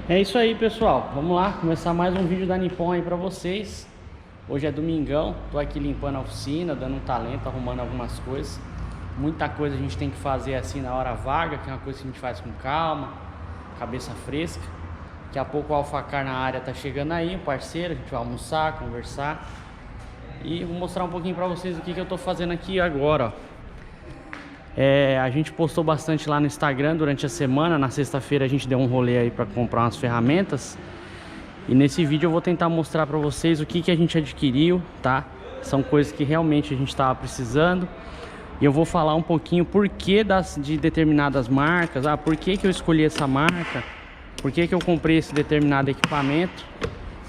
É isso aí, pessoal. Vamos lá começar mais um vídeo da Nippon aí pra vocês. Hoje é domingão, tô aqui limpando a oficina, dando um talento, arrumando algumas coisas. Muita coisa a gente tem que fazer assim na hora vaga, que é uma coisa que a gente faz com calma, cabeça fresca. Daqui a pouco o Alfacar na área tá chegando aí, um parceiro, a gente vai almoçar, conversar. E vou mostrar um pouquinho pra vocês o que eu tô fazendo aqui agora, ó. A gente postou bastante lá no Instagram durante a semana. Na sexta-feira a gente deu um rolê aí para comprar umas ferramentas. E nesse vídeo eu vou tentar mostrar para vocês o que a gente adquiriu, tá? São coisas que realmente a gente estava precisando. E eu vou falar um pouquinho de determinadas marcas. Por que eu escolhi essa marca? Por que eu comprei esse determinado equipamento?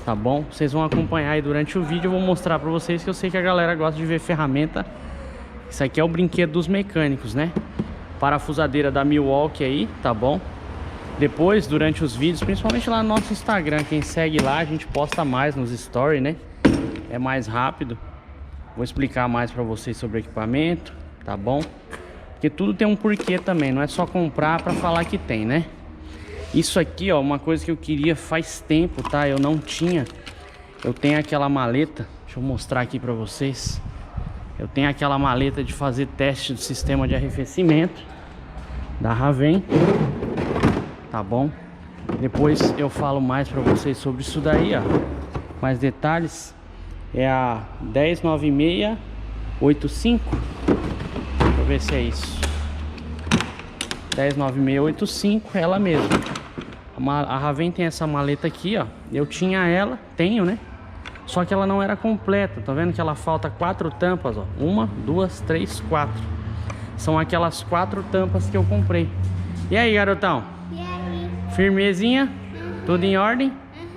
Tá bom? Vocês vão acompanhar aí durante o vídeo. Eu vou mostrar para vocês que eu sei que a galera gosta de ver ferramenta. Isso aqui é o brinquedo dos mecânicos, né? Parafusadeira da Milwaukee aí, tá bom? Depois, durante os vídeos, principalmente lá no nosso Instagram, quem segue lá, a gente posta mais nos stories, né? É mais rápido. Vou explicar mais pra vocês sobre o equipamento, tá bom? Porque tudo tem um porquê também, não é só comprar pra falar que tem, né? Isso aqui, ó, uma coisa que eu queria faz tempo, tá? Eu não tinha. Eu tenho aquela maleta, deixa eu mostrar aqui pra vocês. Eu tenho aquela maleta de fazer teste do sistema de arrefecimento da Raven, tá bom? Depois eu falo mais pra vocês sobre isso daí, ó. Mais detalhes. É a 109685. Deixa eu ver se é isso. 109685, ela mesma. A Raven tem essa maleta aqui, ó. Eu tinha ela, tenho, né? Só que ela não era completa, tá vendo que ela falta 4 tampas, ó. 1, 2, 3, 4. São aquelas 4 tampas que eu comprei. E aí, garotão? E aí? Firmezinha? Tudo em ordem?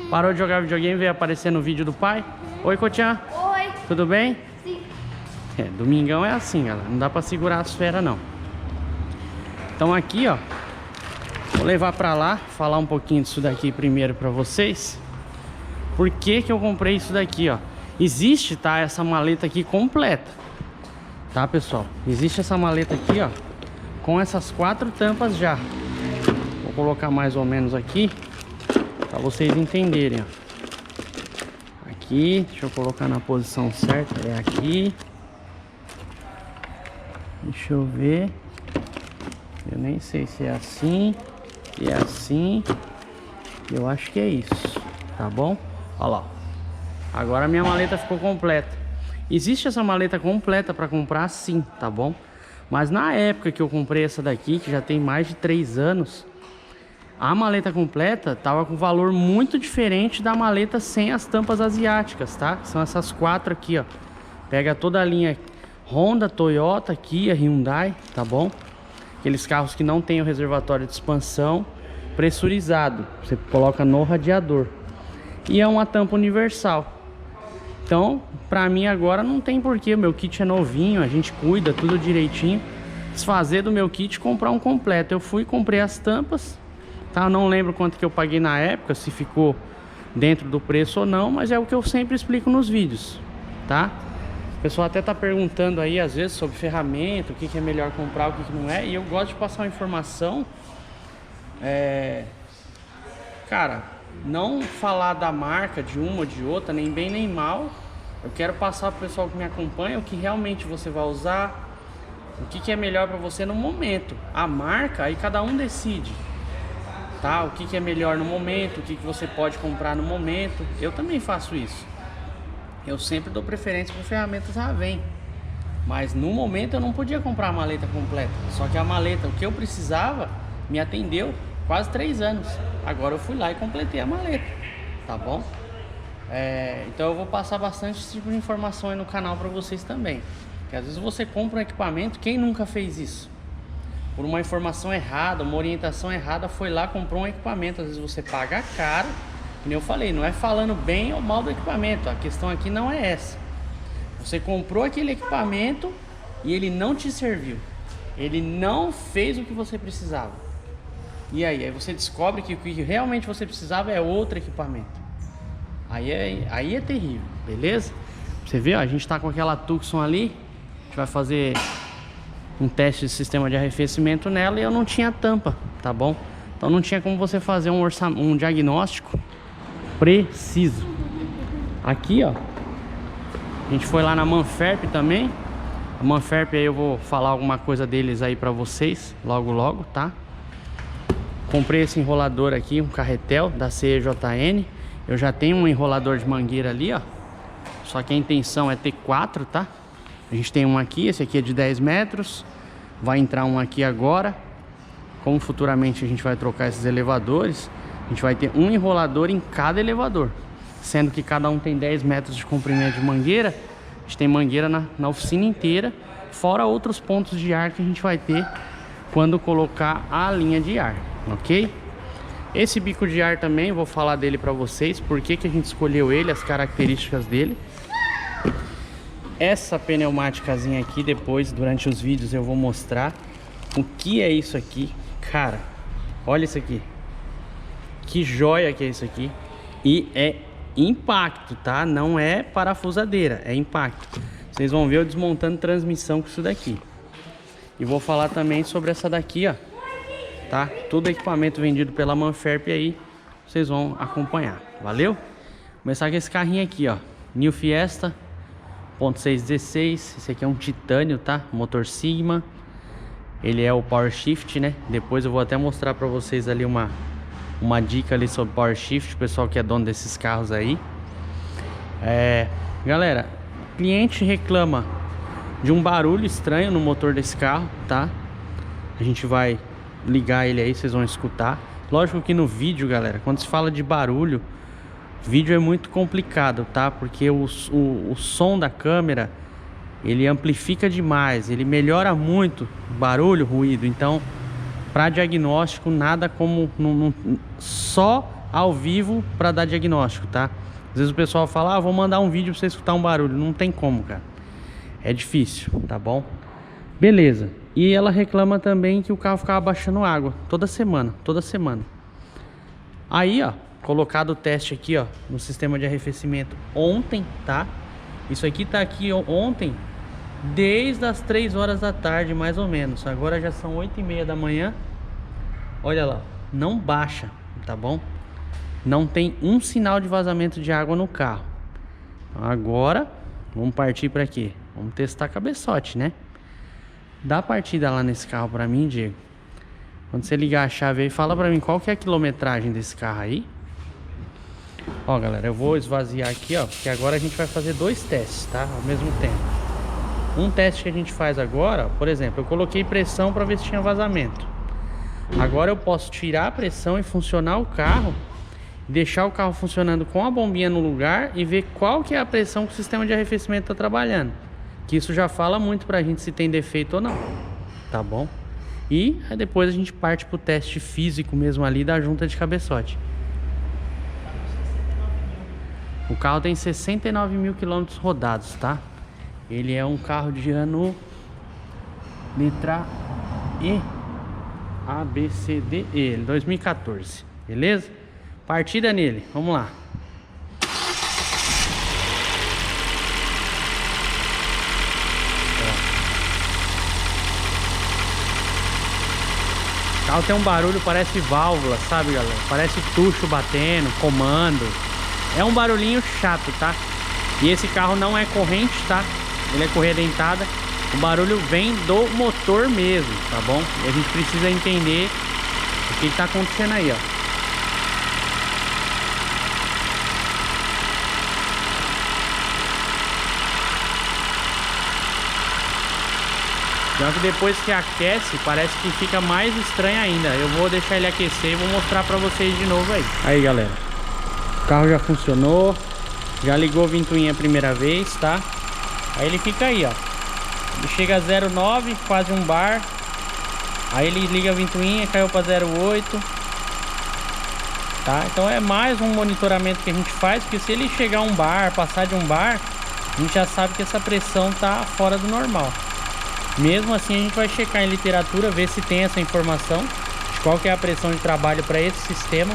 Parou de jogar videogame e veio aparecer no vídeo do pai? Oi, Cotian. Oi. Tudo bem? Sim. Domingão é assim, galera. Não dá pra segurar as feras, não. Então aqui, ó. Vou levar pra lá, falar um pouquinho disso daqui primeiro pra vocês. Por que eu comprei isso daqui, ó? Existe, tá? Essa maleta aqui completa. Tá, pessoal? Existe essa maleta aqui, ó. Com essas 4 tampas já. Vou colocar mais ou menos aqui. Pra vocês entenderem, ó. Aqui. Deixa eu colocar na posição certa. É aqui. Deixa eu ver. Eu nem sei se é assim. E é assim. Eu acho que é isso. Tá bom? Olha lá. Agora a minha maleta ficou completa. Existe essa maleta completa para comprar sim, tá bom? Mas na época que eu comprei essa daqui, que já tem mais de 3 anos, a maleta completa tava com valor muito diferente da maleta sem as tampas asiáticas, tá? São essas 4 aqui, ó. Pega toda a linha Honda, Toyota, Kia, Hyundai, tá bom? Aqueles carros que não tem o reservatório de expansão pressurizado. Você coloca no radiador. E é uma tampa universal. Então, pra mim agora não tem porquê. O meu kit é novinho, a gente cuida tudo direitinho. Desfazer do meu kit e comprar um completo. Eu fui e comprei as tampas, tá? Eu não lembro quanto que eu paguei na época, se ficou dentro do preço ou não, mas é o que eu sempre explico nos vídeos, tá? O pessoal até tá perguntando aí às vezes sobre ferramenta, o que é melhor comprar, o que não é. E eu gosto de passar uma informação. Cara, não falar da marca de uma ou de outra, nem bem nem mal. Eu quero passar pro pessoal que me acompanha o que realmente você vai usar, o que é melhor para você no momento. A marca, aí cada um decide, tá? O que é melhor no momento, o que você pode comprar no momento. Eu também faço isso. Eu sempre dou preferência por ferramentas Raven. Mas no momento eu não podia comprar a maleta completa. Só que a maleta, o que eu precisava, me atendeu quase 3 anos. Agora eu fui lá e completei a maleta, tá bom? Então eu vou passar bastante esse tipo de informação aí no canal pra vocês também. Porque às vezes você compra um equipamento, quem nunca fez isso? Por uma informação errada, uma orientação errada, foi lá, comprou um equipamento. Às vezes você paga caro, como eu falei, não é falando bem ou mal do equipamento. A questão aqui não é essa. Você comprou aquele equipamento e ele não te serviu. Ele não fez o que você precisava. E aí você descobre que o que realmente você precisava é outro equipamento. Aí é terrível, beleza? Você vê, ó, a gente tá com aquela Tucson ali. A gente vai fazer um teste de sistema de arrefecimento nela e eu não tinha tampa, tá bom? Então não tinha como você fazer um diagnóstico preciso. Aqui, ó, a gente foi lá na Manferp também. A Manferp aí eu vou falar alguma coisa deles aí pra vocês logo logo, tá? Comprei esse enrolador aqui, um carretel da CEJN. Eu já tenho um enrolador de mangueira ali, ó. Só que a intenção é ter 4, tá? A gente tem um aqui, esse aqui é de 10 metros. Vai entrar um aqui agora. Como futuramente a gente vai trocar esses elevadores, a gente vai ter um enrolador em cada elevador. Sendo que cada um tem 10 metros de comprimento de mangueira. A gente tem mangueira na oficina inteira. Fora outros pontos de ar que a gente vai ter quando colocar a linha de ar, ok? Esse bico de ar também, vou falar dele pra vocês. Por que a gente escolheu ele, as características dele. Essa pneumáticazinha aqui, depois, durante os vídeos, eu vou mostrar o que é isso aqui. Cara, olha isso aqui. Que joia que é isso aqui. E é impacto, tá? Não é parafusadeira, é impacto. Vocês vão ver eu desmontando transmissão com isso daqui. E vou falar também sobre essa daqui, ó. Tá? Todo equipamento vendido pela Manferp aí, vocês vão acompanhar. Valeu? Vou começar com esse carrinho aqui, ó. New Fiesta 1.616. Esse aqui é um titânio, tá? Motor Sigma. Ele é o Power Shift, né? Depois eu vou até mostrar pra vocês ali uma dica ali sobre Power Shift, o pessoal que é dono desses carros aí. Galera, cliente reclama de um barulho estranho no motor desse carro, tá? A gente vai ligar ele aí, vocês vão escutar. Lógico que no vídeo, galera, quando se fala de barulho, vídeo é muito complicado, tá? Porque o som da câmera, ele amplifica demais, ele melhora muito barulho, ruído. Então, para diagnóstico, nada como só ao vivo para dar diagnóstico, tá? Às vezes o pessoal fala, ah, vou mandar um vídeo para você escutar um barulho. Não tem como, cara. É difícil, tá bom? Beleza. E ela reclama também que o carro ficava baixando água toda semana. Aí, ó, colocado o teste aqui, ó, no sistema de arrefecimento ontem, tá? Isso aqui tá aqui ontem, desde as 3 horas da tarde, mais ou menos. Agora já são 8h30 da manhã. Olha lá, não baixa, tá bom? Não tem um sinal de vazamento de água no carro. Então agora, vamos partir para quê? Vamos testar cabeçote, né? Dá partida lá nesse carro pra mim, Diego. Quando você ligar a chave aí, fala pra mim qual que é a quilometragem desse carro aí. Ó, galera, eu vou esvaziar aqui, ó, porque agora a gente vai fazer 2 testes, tá? Ao mesmo tempo. Um teste que a gente faz agora, ó, por exemplo, eu coloquei pressão pra ver se tinha vazamento. Agora eu posso tirar a pressão e funcionar o carro, deixar o carro funcionando com a bombinha no lugar e ver qual que é a pressão que o sistema de arrefecimento tá trabalhando. Que isso já fala muito pra gente se tem defeito ou não, tá bom? E aí depois a gente parte pro teste físico mesmo ali da junta de cabeçote. O carro tem 69 mil quilômetros rodados, tá? Ele é um carro de ano letra E, A, B, C, D, E, 2014, beleza? Partida nele, vamos lá. O carro tem um barulho, parece válvula, sabe, galera? Parece tucho batendo, comando. É um barulhinho chato, tá? E esse carro não é corrente, tá? Ele é correia dentada. O barulho vem do motor mesmo, tá bom? E a gente precisa entender o que tá acontecendo aí, ó. Só que depois que aquece, parece que fica mais estranho ainda. Eu vou deixar ele aquecer e vou mostrar pra vocês de novo aí. Aí, galera, o carro já funcionou. Já ligou a ventoinha a primeira vez, tá? Aí ele fica aí, ó. Ele chega a 0,9, quase 1 bar. Aí ele liga a ventoinha, caiu pra 0,8. Tá? Então é mais um monitoramento que a gente faz, porque se ele chegar a 1 bar, passar de 1 bar, a gente já sabe que essa pressão tá fora do normal. Mesmo assim a gente vai checar em literatura, ver se tem essa informação de qual que é a pressão de trabalho para esse sistema.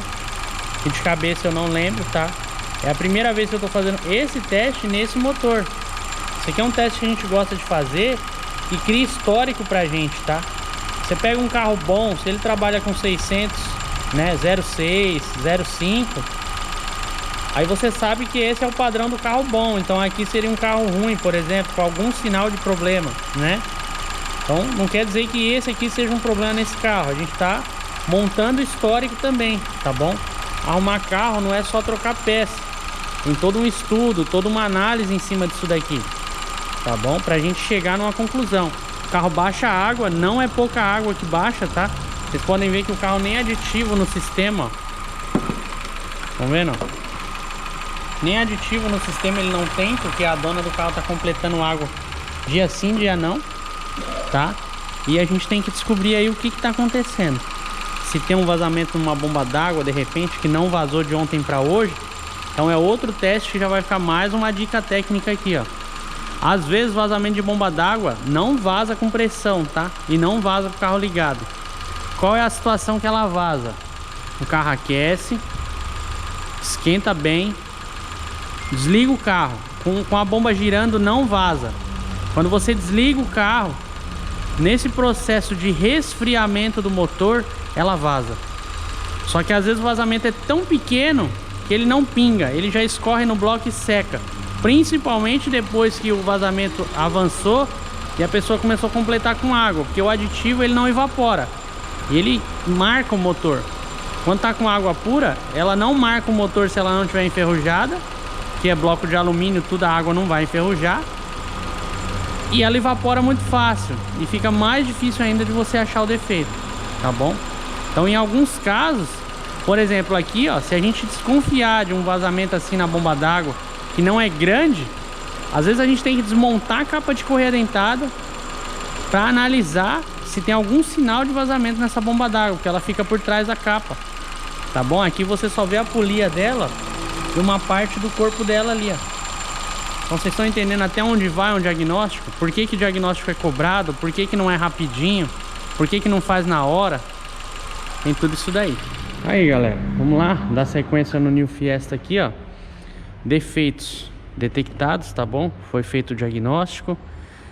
E de cabeça eu não lembro, tá? É a primeira vez que eu tô fazendo esse teste nesse motor. Esse aqui é um teste que a gente gosta de fazer e cria histórico pra gente, tá? Você pega um carro bom, se ele trabalha com 600, né, 0,6, 0,5, aí você sabe que esse é o padrão do carro bom. Então aqui seria um carro ruim, por exemplo, com algum sinal de problema, né? Então não quer dizer que esse aqui seja um problema nesse carro. A gente tá montando histórico também, tá bom? Arrumar carro não é só trocar peça. Tem todo um estudo, toda uma análise em cima disso daqui, tá bom? Pra gente chegar numa conclusão. O carro baixa água, não é pouca água que baixa, tá? Vocês podem ver que o carro nem aditivo no sistema, ó. Estão vendo? Nem aditivo no sistema ele não tem, porque a dona do carro tá completando água dia sim, dia não, tá? E a gente tem que descobrir aí o que tá acontecendo. Se tem um vazamento numa bomba d'água, de repente, que não vazou de ontem para hoje, então é outro teste que já vai ficar mais uma dica técnica aqui, ó. Às vezes vazamento de bomba d'água não vaza com pressão, tá? E não vaza com o carro ligado. Qual é a situação que ela vaza? O carro aquece, esquenta bem, desliga o carro, com a bomba girando não vaza. Quando você desliga o carro, nesse processo de resfriamento do motor, ela vaza. Só que às vezes o vazamento é tão pequeno que ele não pinga, ele já escorre no bloco e seca. Principalmente depois que o vazamento avançou e a pessoa começou a completar com água, porque o aditivo ele não evapora, ele marca o motor. Quando tá com água pura, ela não marca o motor se ela não estiver enferrujada, que é bloco de alumínio, tudo, a água não vai enferrujar. E ela evapora muito fácil e fica mais difícil ainda de você achar o defeito, tá bom? Então em alguns casos, por exemplo aqui, ó, se a gente desconfiar de um vazamento assim na bomba d'água que não é grande, às vezes a gente tem que desmontar a capa de correia dentada para analisar se tem algum sinal de vazamento nessa bomba d'água, porque ela fica por trás da capa, tá bom? Aqui você só vê a polia dela e uma parte do corpo dela ali, ó. Então vocês estão entendendo até onde vai um diagnóstico? Por que que o diagnóstico é cobrado? Por que que não é rapidinho? Por que que não faz na hora? Tem tudo isso daí. Aí galera, vamos lá, dar sequência no New Fiesta aqui, ó. Defeitos detectados, tá bom? Foi feito o diagnóstico.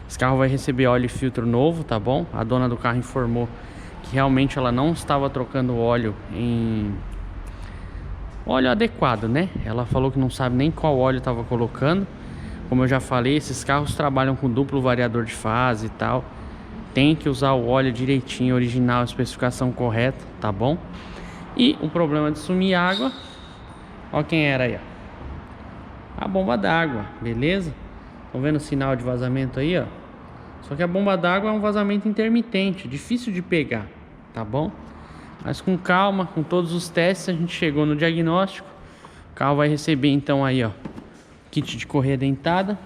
Esse carro vai receber óleo e filtro novo, tá bom? A dona do carro informou que realmente ela não estava trocando óleo em óleo adequado, né? Ela falou que não sabe nem qual óleo estava colocando. Como eu já falei, esses carros trabalham com duplo variador de fase e tal. Tem que usar o óleo direitinho, original, especificação correta, tá bom? E o problema de sumir água, ó quem era aí, ó. A bomba d'água, beleza? Estão vendo o sinal de vazamento aí, ó? Só que a bomba d'água é um vazamento intermitente, difícil de pegar, tá bom? Mas com calma, com todos os testes, a gente chegou no diagnóstico. O carro vai receber então aí, ó, kit de correia dentada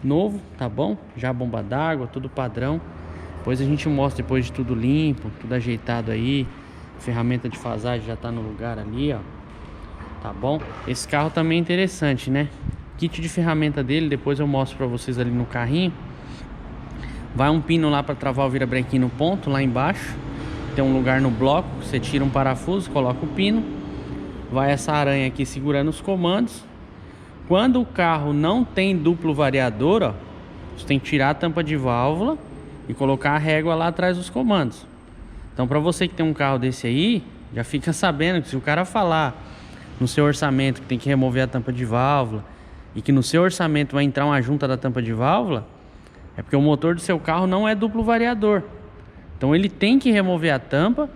novo, tá bom? Já bomba d'água, tudo padrão. Depois a gente mostra, depois de tudo limpo, tudo ajeitado aí. Ferramenta de fasagem já tá no lugar ali, ó. Tá bom? Esse carro também é interessante, né? Kit de ferramenta dele, depois eu mostro pra vocês ali no carrinho. Vai um pino lá pra travar o virabrequim no ponto, lá embaixo. Tem um lugar no bloco, você tira um parafuso, coloca o pino. Vai essa aranha aqui segurando os comandos. Quando o carro não tem duplo variador, ó, você tem que tirar a tampa de válvula e colocar a régua lá atrás dos comandos. Então para você que tem um carro desse aí, já fica sabendo que se o cara falar no seu orçamento que tem que remover a tampa de válvula e que no seu orçamento vai entrar uma junta da tampa de válvula, é porque o motor do seu carro não é duplo variador. Então ele tem que remover a tampa,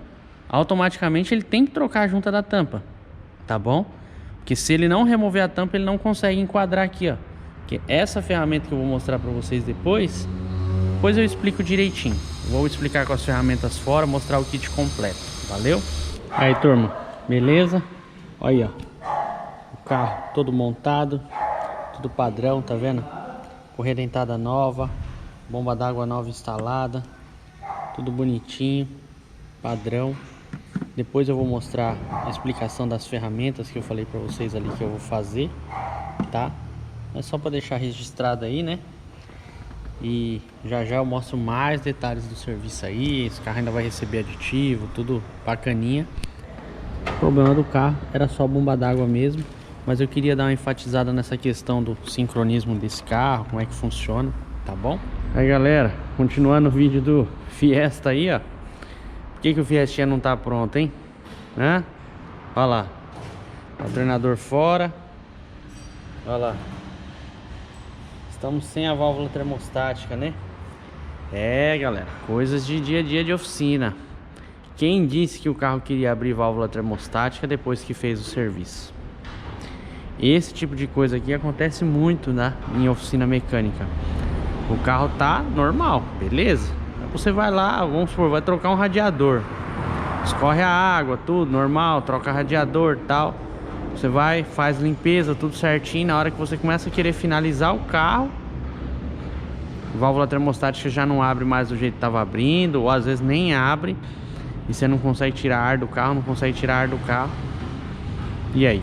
automaticamente ele tem que trocar a junta da tampa, tá bom? Porque se ele não remover a tampa, ele não consegue enquadrar aqui, ó. Porque essa ferramenta que eu vou mostrar pra vocês depois eu explico direitinho. Vou explicar com as ferramentas fora, mostrar o kit completo, valeu? Aí turma, beleza? Olha aí, ó, o carro todo montado, tudo padrão, tá vendo? Correia dentada nova, bomba d'água nova instalada, tudo bonitinho, padrão. Depois eu vou mostrar a explicação das ferramentas que eu falei pra vocês ali que eu vou fazer, tá? É só pra deixar registrado aí, né? E já eu mostro mais detalhes do serviço aí. Esse carro ainda vai receber aditivo, tudo bacaninha. O problema do carro era só a bomba d'água mesmo, mas eu queria dar uma enfatizada nessa questão do sincronismo desse carro, como é que funciona, tá bom? Aí galera, continuando o vídeo do Fiesta aí, ó. Por que o Fiestinha não tá pronto, hein? Hã? Olha lá. Alternador fora. Olha lá. Estamos sem a válvula termostática, né? É, galera, coisas de dia a dia de oficina. Quem disse que o carro queria abrir válvula termostática depois que fez o serviço? Esse tipo de coisa aqui acontece muito, né, em oficina mecânica. O carro tá normal, beleza? Você vai lá, vamos supor, vai trocar um radiador. Escorre a água, tudo normal, troca radiador e tal. Você vai, faz limpeza, tudo certinho. Na hora que você começa a querer finalizar o carro, a válvula termostática já não abre mais do jeito que estava abrindo, ou às vezes nem abre. E você não consegue tirar ar do carro, não consegue tirar ar do carro. E aí?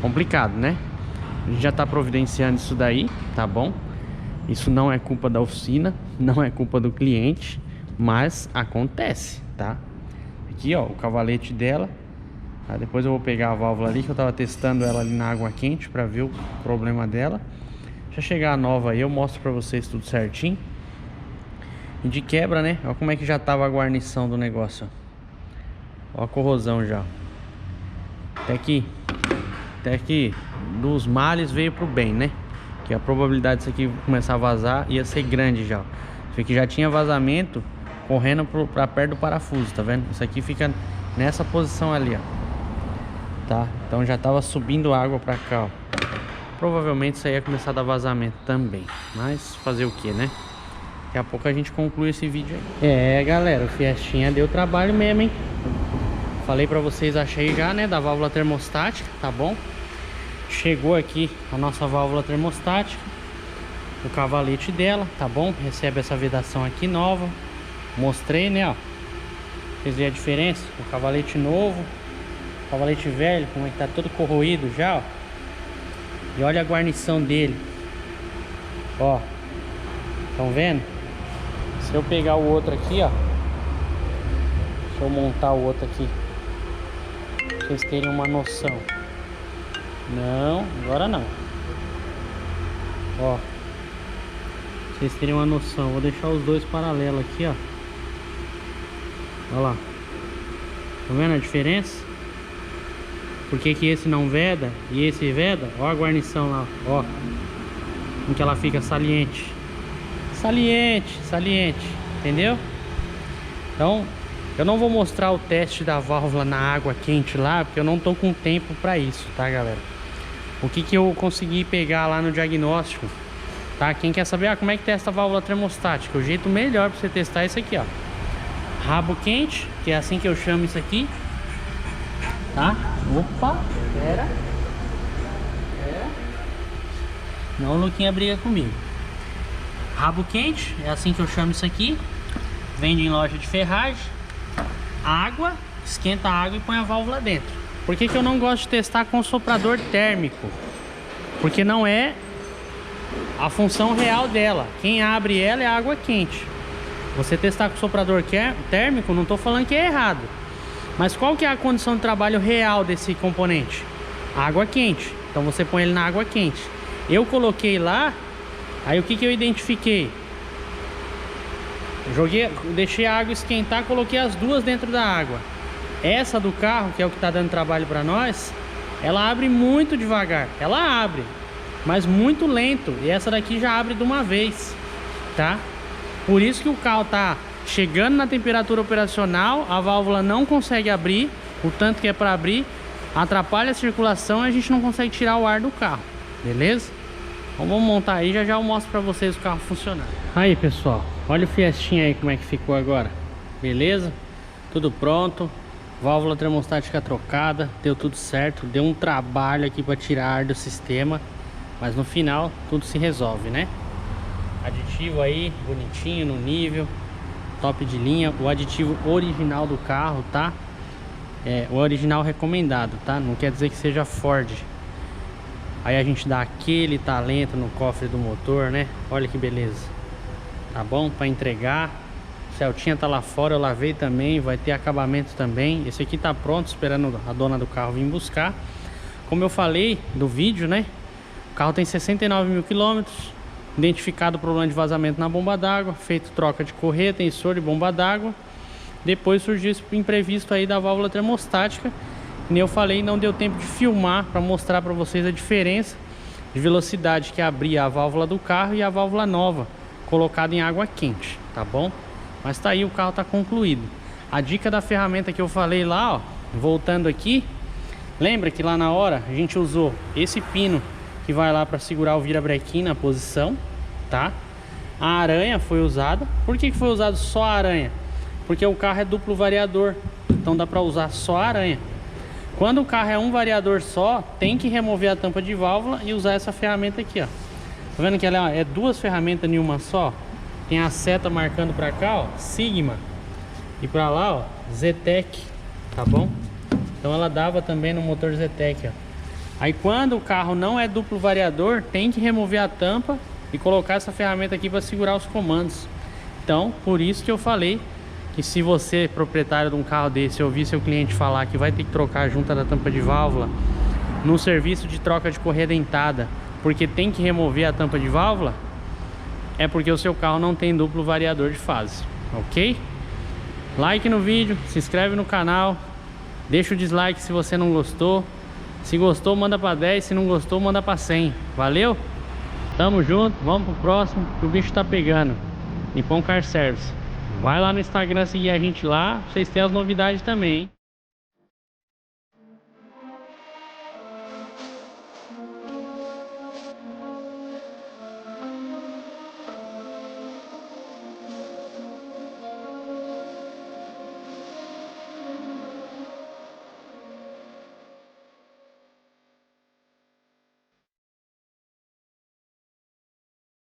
Complicado, né? A gente já está providenciando isso daí, tá bom? Isso não é culpa da oficina, não é culpa do cliente, mas acontece, tá? Aqui, ó, o cavalete dela. Tá? Depois eu vou pegar a válvula ali, que eu tava testando ela ali na água quente para ver o problema dela. Já chegar a nova aí, eu mostro para vocês tudo certinho. E de quebra, né? Olha como é que já tava a guarnição do negócio, ó. Olha a corrosão já. Até que dos males veio pro bem, né? Que a probabilidade disso aqui começar a vazar ia ser grande já. Isso aqui já tinha vazamento correndo pra perto do parafuso, tá vendo? Isso aqui fica nessa posição ali, ó. Tá? Então já tava subindo água pra cá, ó. Provavelmente isso aí ia começar a dar vazamento também. Mas fazer o que, né? Daqui a pouco a gente conclui esse vídeo aí. É, galera, o Fiestinha deu trabalho mesmo, hein? Falei pra vocês, achei já, né? Da válvula termostática, tá bom? Chegou aqui a nossa válvula termostática, o cavalete dela, tá bom? Recebe essa vedação aqui nova. Mostrei, né, ó. Vocês veem a diferença? O cavalete novo, o cavalete velho, como é que tá todo corroído já, ó. E olha a guarnição dele. Ó. Estão vendo? Se eu pegar o outro aqui, ó. Deixa eu montar o outro aqui, pra vocês terem uma noção. Não, agora não. Ó, pra vocês terem uma noção, vou deixar os dois paralelos aqui, ó. Olha lá. Tá vendo a diferença? Por que que esse não veda e esse veda? Ó a guarnição lá, ó. Em que ela fica saliente. Saliente, saliente, entendeu? Então, eu não vou mostrar o teste da válvula na água quente lá, porque eu não tô com tempo pra isso, tá, galera? O que que eu consegui pegar lá no diagnóstico, tá? Quem quer saber, como é que testa a válvula termostática? O jeito melhor pra você testar é esse aqui, ó. Rabo quente, que é assim que eu chamo isso aqui, tá? Opa, pera. Não, o Luquinha briga comigo. Rabo quente, é assim que eu chamo isso aqui. Vende em loja de ferragem. Água, esquenta a água e põe a válvula dentro. Por que que eu não gosto de testar com soprador térmico? Porque não é a função real dela. Quem abre ela é a água quente. Você testar com soprador térmico, não estou falando que é errado. Mas qual que é a condição de trabalho real desse componente? Água quente. Então você põe ele na água quente. Eu coloquei lá, aí o que que eu identifiquei? Deixei a água esquentar, coloquei as duas dentro da água. Essa do carro, que é o que está dando trabalho para nós, ela abre muito devagar. Ela abre, mas muito lento. E essa daqui já abre de uma vez, tá? Por isso que o carro tá chegando na temperatura operacional, a válvula não consegue abrir o tanto que é para abrir, atrapalha a circulação e a gente não consegue tirar o ar do carro, beleza? Então vamos montar aí, já eu mostro para vocês o carro funcionando. Aí, pessoal, olha o Fiestinha aí como é que ficou agora, beleza? Tudo pronto, válvula termostática trocada, deu tudo certo, deu um trabalho aqui para tirar ar do sistema, mas no final tudo se resolve, né? Aditivo aí, bonitinho, no nível, top de linha, o aditivo original do carro, tá? É, o original recomendado, tá? Não quer dizer que seja Ford. Aí a gente dá aquele talento no cofre do motor, né? Olha que beleza. Tá bom? Para entregar. O Celtinha tá lá fora, eu lavei também, vai ter acabamento também. Esse aqui tá pronto, esperando a dona do carro vir buscar. Como eu falei do vídeo, né? O carro tem 69 mil quilômetros. Identificado o problema de vazamento na bomba d'água, feito troca de correia, tensor e bomba d'água. Depois surgiu esse imprevisto aí da válvula termostática. Como eu falei, não deu tempo de filmar para mostrar para vocês a diferença de velocidade que abria a válvula do carro e a válvula nova colocada em água quente, tá bom? Mas tá aí, o carro tá concluído. A dica da ferramenta que eu falei lá, ó, voltando aqui, lembra que lá na hora a gente usou esse pino que vai lá para segurar o virabrequim na posição, tá? A aranha foi usada. Por que foi usado só a aranha? Porque o carro é duplo variador, então dá para usar só a aranha. Quando o carro é um variador só, tem que remover a tampa de válvula e usar essa ferramenta aqui, ó. Tá vendo que ela é duas ferramentas em uma só? Tem a seta marcando para cá, ó, Sigma, e para lá, ó, Zetec, tá bom? Então ela dava também no motor Zetec, ó. Aí quando o carro não é duplo variador, tem que remover a tampa e colocar essa ferramenta aqui para segurar os comandos. Então, por isso que eu falei que se você, proprietário de um carro desse, ouvir seu cliente falar que vai ter que trocar a junta da tampa de válvula no serviço de troca de correia dentada, porque tem que remover a tampa de válvula, é porque o seu carro não tem duplo variador de fase, ok? Like no vídeo, se inscreve no canal, deixa o dislike se você não gostou. Se gostou, manda para 10, se não gostou, manda para 100. Valeu? Tamo junto, vamos pro próximo, que o bicho tá pegando. Nippon Car Service. Vai lá no Instagram seguir a gente lá, pra vocês terem as novidades também, hein?